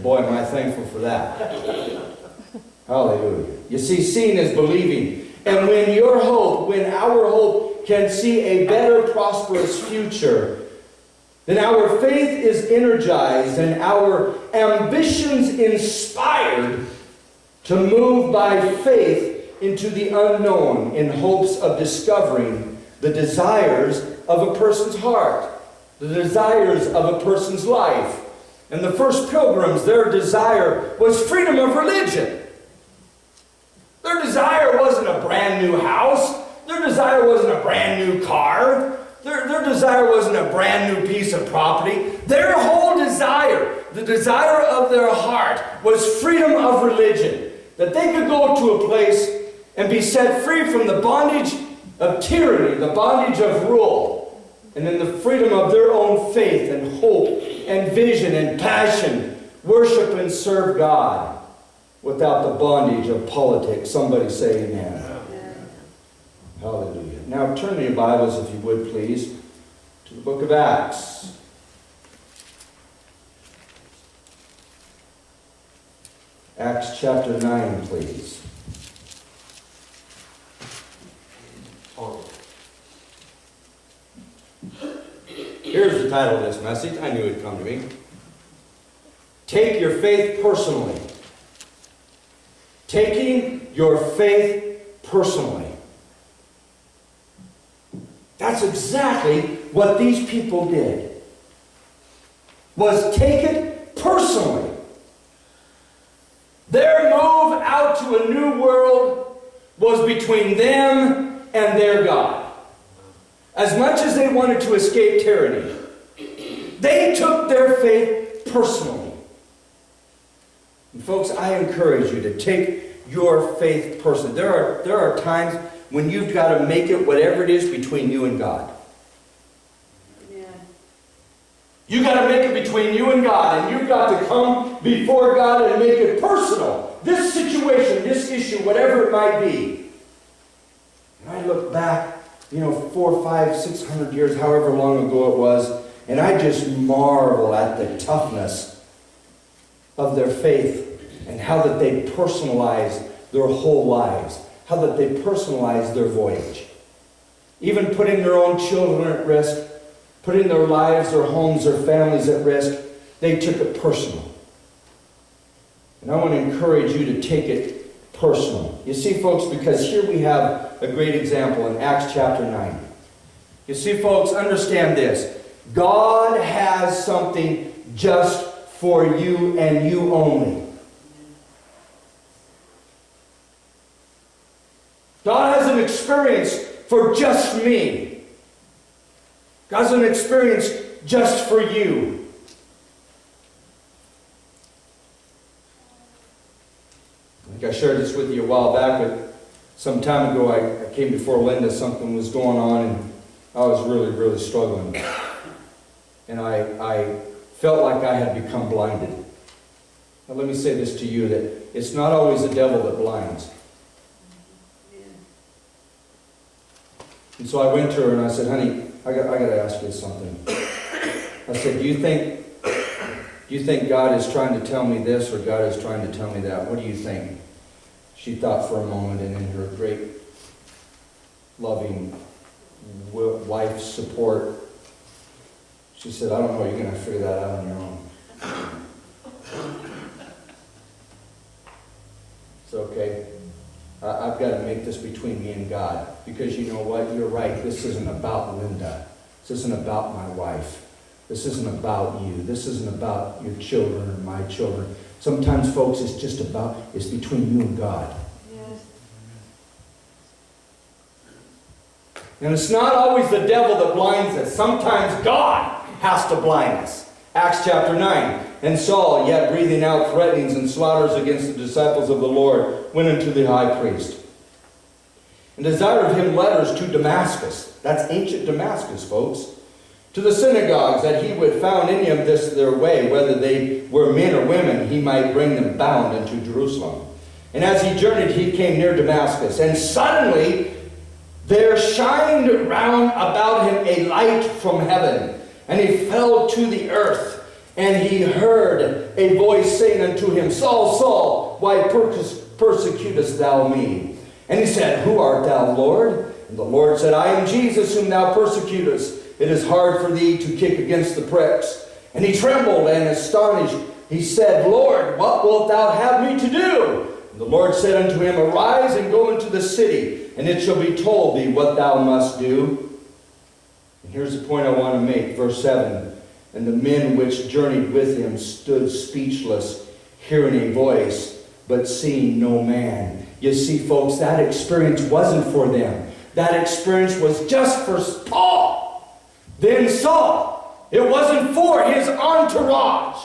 Boy, am I thankful for that. Hallelujah. You see, seeing is believing. And when our hope can see a better, prosperous future, then our faith is energized and our ambitions inspired to move by faith into the unknown in hopes of discovering the desires of a person's heart, the desires of a person's life. And the first pilgrims, their desire was freedom of religion. Their desire wasn't a brand new house. Their desire wasn't a brand new car. Their desire wasn't a brand new piece of property. Their whole desire, the desire of their heart, was freedom of religion. That they could go to a place and be set free from the bondage of tyranny, the bondage of rule, and in the freedom of their own faith and hope and vision and passion, worship and serve God without the bondage of politics. Somebody say amen. Amen. Hallelujah. Now turn to your Bibles, if you would please, to the book of Acts. Acts chapter 9, please. Here's the title of this message. I knew it would come to me. Take your faith personally. Taking your faith personally. That's exactly what these people did. Was take it personally. Their move out to a new world was between them and their God. As much as they wanted to escape tyranny, they took their faith personally. And folks, I encourage you to take your faith personally. There are times when you've got to make it whatever it is between you and God. Yeah. You've got to make it between you and God, and you've got to come before God and make it personal. This situation, this issue, whatever it might be. And I look back, 400, 500, 600 years, however long ago it was, and I just marvel at the toughness of their faith and how that they personalized their whole lives, how that they personalized their voyage. Even putting their own children at risk, putting their lives, their homes, their families at risk, they took it personal. And I want to encourage you to take it personal. You see, folks, because here we have a great example in Acts chapter 9. You see, folks, understand this. God has something just for you and you only. God has an experience for just me. God has an experience just for you. I think I shared this with you a while back, but some time ago I came before Linda. Something was going on and I was really, really struggling. And I felt like I had become blinded. Now let me say this to you, that it's not always the devil that blinds. And so I went to her and I said, honey, I got to ask you something. I said, do you think God is trying to tell me this or God is trying to tell me that? What do you think? She thought for a moment, and in her great, loving wife support, she said, I don't know, you're going to figure that out on your own. It's okay. I've got to make this between me and God. Because you know what? You're right. This isn't about Linda. This isn't about my wife. This isn't about you. This isn't about your children or my children. Sometimes, folks, it's between you and God. Yes. And it's not always the devil that blinds us. Sometimes God has to blind us. Acts chapter 9. And Saul, yet breathing out threatenings and slaughters against the disciples of the Lord, went unto the high priest, and desired of him letters to Damascus. That's ancient Damascus, folks. To the synagogues, that he would found any of this their way, whether they were men or women, he might bring them bound into Jerusalem. And as he journeyed, he came near Damascus, and suddenly there shined round about him a light from heaven, and he fell to the earth. And he heard a voice saying unto him, Saul, Saul, why persecutest thou me? And he said, Who art thou, Lord? And the Lord said, I am Jesus whom thou persecutest. It is hard for thee to kick against the pricks. And he trembled and astonished. He said, Lord, what wilt thou have me to do? And the Lord said unto him, Arise and go into the city, and it shall be told thee what thou must do. And here's the point I want to make, verse 7. And the men which journeyed with him stood speechless, hearing a voice, but seeing no man. You see, folks, that experience wasn't for them. That experience was just for Paul, then Saul. It wasn't for his entourage.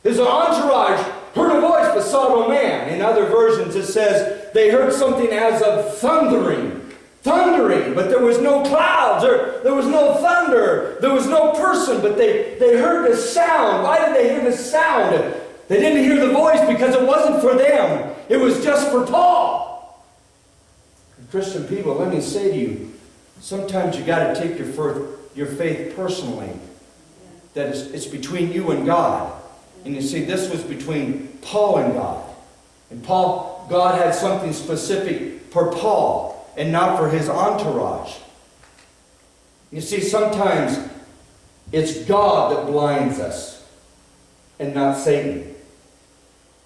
His entourage heard a voice but saw no man. In other versions it says they heard something as of thundering, but there was no clouds, there was no thunder, there was no person, but they heard the sound. Why did they hear the sound? They didn't hear the voice because it wasn't for them. It was just for Paul. And Christian people, let me say to you, sometimes you got to take your faith personally. That it's between you and God. And you see, this was between Paul and God. And God had something specific for Paul and not for his entourage. You see, sometimes it's God that blinds us and not Satan.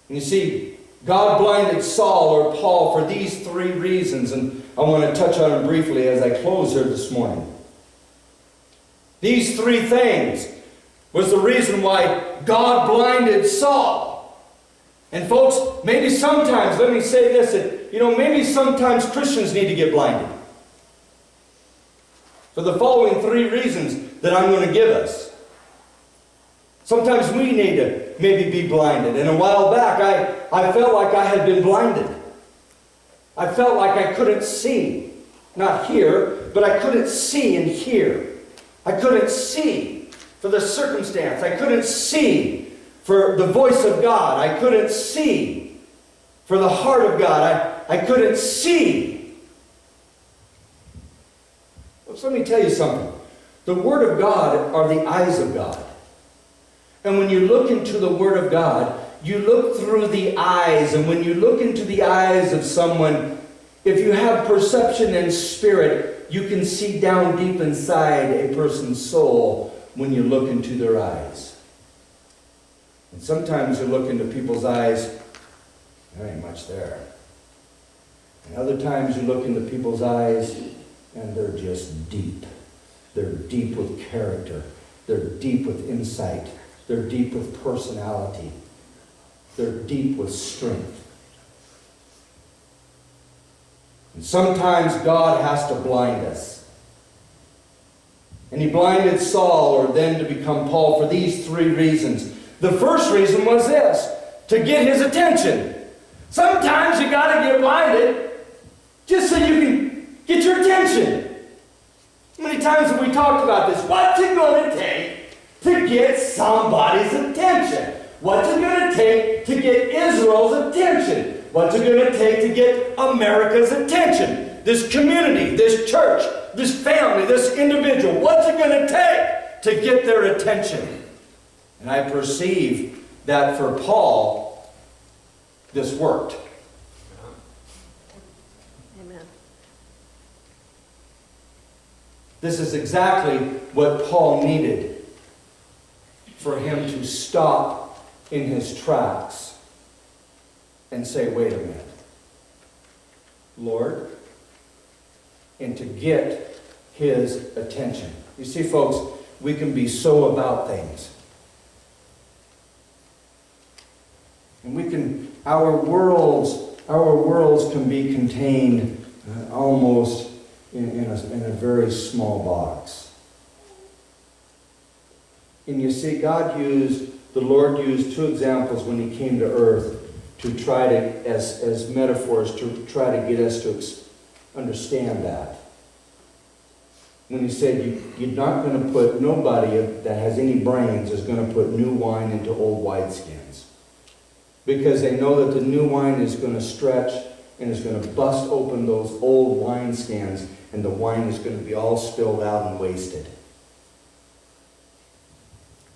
And you see, God blinded Saul or Paul for these three reasons, and I want to touch on them briefly as I close here this morning. These three things was the reason why God blinded Saul. And folks, maybe sometimes, let me say this, that, maybe sometimes Christians need to get blinded. For the following three reasons that I'm going to give us. Sometimes we need to maybe be blinded. And a while back, I felt like I had been blinded. I felt like I couldn't see. Not hear, but I couldn't see and hear. I couldn't see for the circumstance. I couldn't see for the voice of God. I couldn't see for the heart of God. I couldn't see. Well, so let me tell you something. The Word of God are the eyes of God. And when you look into the Word of God, you look through the eyes. And when you look into the eyes of someone, if you have perception and spirit, you can see down deep inside a person's soul when you look into their eyes. And sometimes you look into people's eyes, there ain't much there. And other times you look into people's eyes, and they're just deep. They're deep with character. They're deep with insight. They're deep with personality. They're deep with strength. And sometimes God has to blind us. And he blinded Saul, or then to become Paul, for these three reasons. The first reason was this, to get his attention. Sometimes you got to get blinded just so you can get your attention. How many times have we talked about this? What's it going to take to get somebody's attention? What's it going to take to get Israel's attention? What's it going to take to get America's attention? This community, this church, this family, this individual. What's it going to take to get their attention? And I perceive that for Paul, this worked. Amen. This is exactly what Paul needed for him to stop in his tracks and say, wait a minute, Lord, and to get his attention. You see, folks, we can be so about things. And we can, our worlds can be contained almost in a very small box. And you see, the Lord used two examples when he came to earth to try to, as metaphors, to try to get us to understand that. When he said, you're not going to put, nobody that has any brains is going to put new wine into old wineskins. Because they know that the new wine is going to stretch and is going to bust open those old wineskins, and the wine is going to be all spilled out and wasted.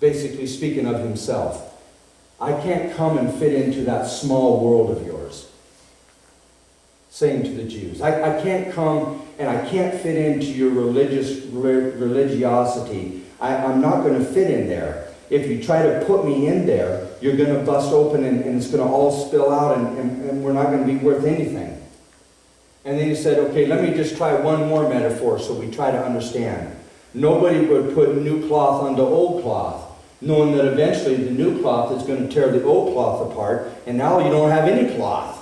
basically speaking of himself. I can't come and fit into that small world of yours. Saying to the Jews, I can't come and I can't fit into your religiosity. I'm not going to fit in there. If you try to put me in there, you're going to bust open and it's going to all spill out and we're not going to be worth anything. And then he said, okay, let me just try one more metaphor so we try to understand. Nobody would put new cloth onto old cloth, knowing that eventually the new cloth is going to tear the old cloth apart, and now you don't have any cloth.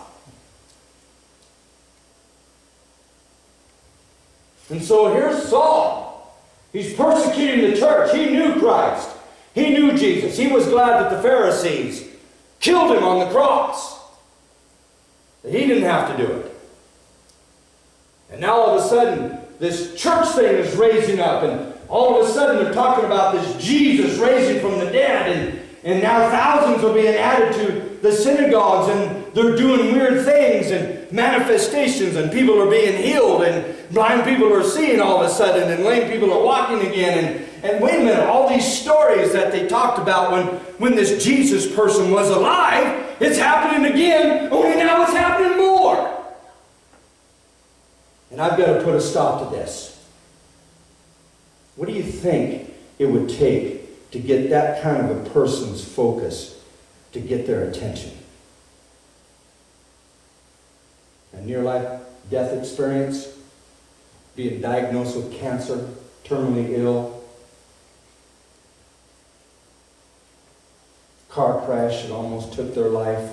And so here's Saul. He's persecuting the church. He knew Christ. He knew Jesus. He was glad that the Pharisees killed him on the cross. That he didn't have to do it. And now all of a sudden, this church thing is raising up, and all of a sudden they're talking about this Jesus raising from the dead, and now thousands are being added to the synagogues, and they're doing weird things and manifestations, and people are being healed, and blind people are seeing all of a sudden, and lame people are walking again, and wait a minute, all these stories that they talked about when this Jesus person was alive, it's happening again, only now it's happening more. And I've got to put a stop to this. What do you think it would take to get that kind of a person's focus, to get their attention? A near-life death experience, being diagnosed with cancer, terminally ill, car crash that almost took their life,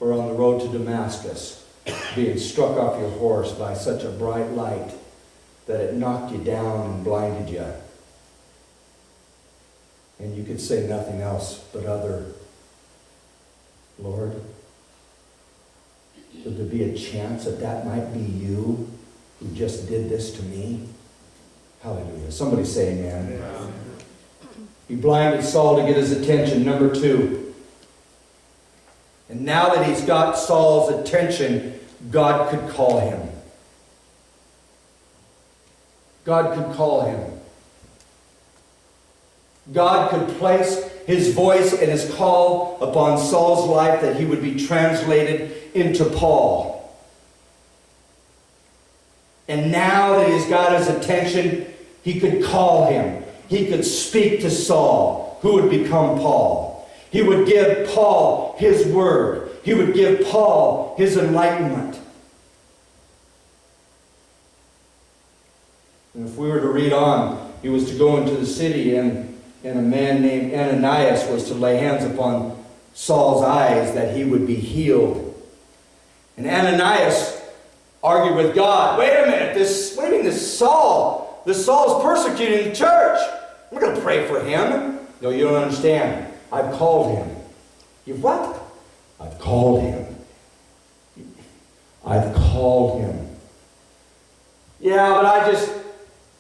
or on the road to Damascus, being struck off your horse by such a bright light that it knocked you down and blinded you. And you could say nothing else but other. Lord, would there be a chance that that might be you who just did this to me? Hallelujah. Somebody say amen. Amen. He blinded Saul to get his attention. Number 2. And now that he's got Saul's attention, God could call him. God could call him. God could place his voice and his call upon Saul's life that he would be translated into Paul. And now that he's got his attention, he could call him. He could speak to Saul, who would become Paul. He would give Paul his word. He would give Paul his enlightenment. And if we were to read on, he was to go into the city, and a man named Ananias was to lay hands upon Saul's eyes that he would be healed. And Ananias argued with God, wait a minute, this Saul's persecuting the church. I'm going to pray for him. No, you don't understand. I've called him. You've what? I've called him. I've called him. Yeah, but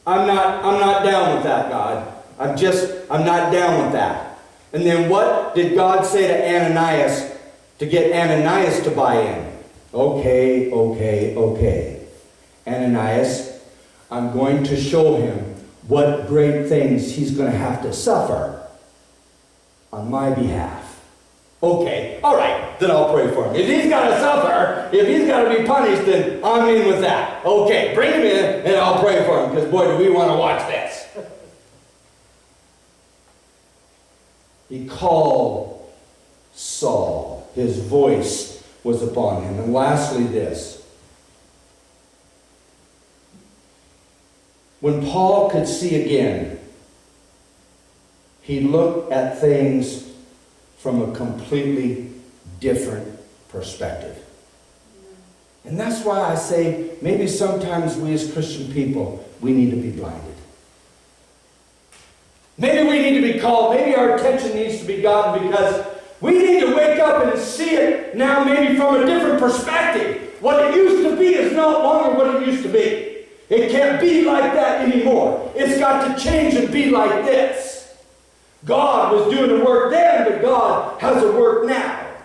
I'm not down with that, God. I'm not down with that. And then what did God say to Ananias to get Ananias to buy in? Okay. Ananias, I'm going to show him what great things he's going to have to suffer on my behalf. Okay, all right, then I'll pray for him. If he's got to suffer, if he's got to be punished, then I'm in with that. Okay, bring him in and I'll pray for him, because boy, do we want to watch this. He called Saul. His voice was upon him. And lastly, this. When Paul could see again, he looked at things from a completely different perspective. And that's why I say maybe sometimes we as Christian people, we need to be blinded. Maybe we need to be called. Maybe our attention needs to be gotten, because we need to wake up and see it now maybe from a different perspective. What it used to be is no longer what it used to be. It can't be like that anymore. It's got to change and be like this. God was doing the work then, but God has a work now.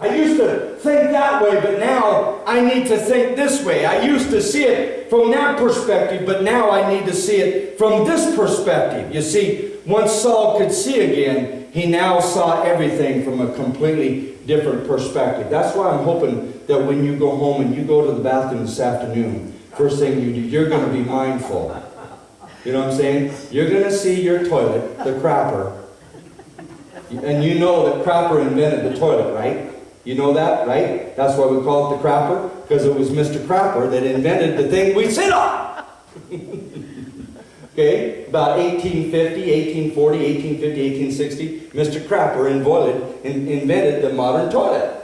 I used to think that way, but now I need to think this way. I used to see it from that perspective, but now I need to see it from this perspective. You see, once Saul could see again, he now saw everything from a completely different perspective. That's why I'm hoping that when you go home and you go to the bathroom this afternoon, first thing you do, you're going to be mindful. You know what I'm saying? You're going to see your toilet, the crapper. And you know that crapper invented the toilet, right? You know that, right? That's why we call it the crapper, because it was Mr. Crapper that invented the thing we sit on. Okay? About 1850, 1840, 1850, 1860, Mr. Crapper invented the modern toilet.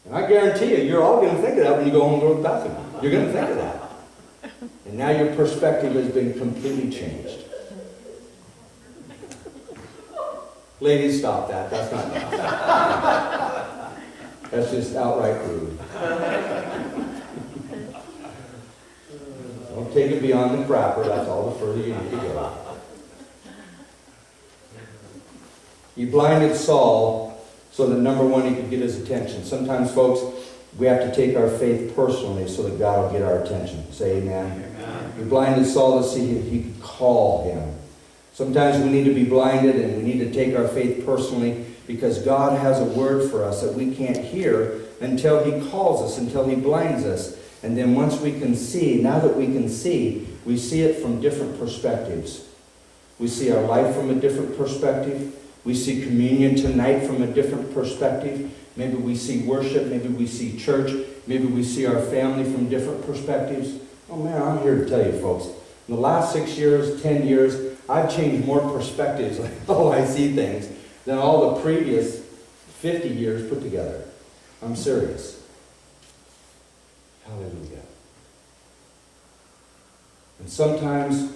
And I guarantee you, you're all going to think of that when you go home and go to the bathroom. You're going to think of that. And now your perspective has been completely changed. Ladies, stop that. That's not nice. That's just outright rude. Don't take it beyond the crapper. That's all the further you need to go. He blinded Saul so that, number one, he could get his attention. Sometimes, folks, we have to take our faith personally so that God will get our attention. Say amen. He blinded Saul to see if he could call him. Sometimes we need to be blinded and we need to take our faith personally because God has a word for us that we can't hear until He calls us, until He blinds us. And then once we can see, now that we can see, we see it from different perspectives. We see our life from a different perspective. We see communion tonight from a different perspective. Maybe we see worship. Maybe we see church. Maybe we see our family from different perspectives. Oh man, I'm here to tell you folks, in the last 6 years, 10 years, I've changed more perspectives on how I see things than all the previous 50 years put together. I'm serious. Hallelujah. And sometimes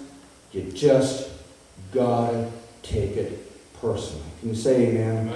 you just gotta take it personally. Can you say amen?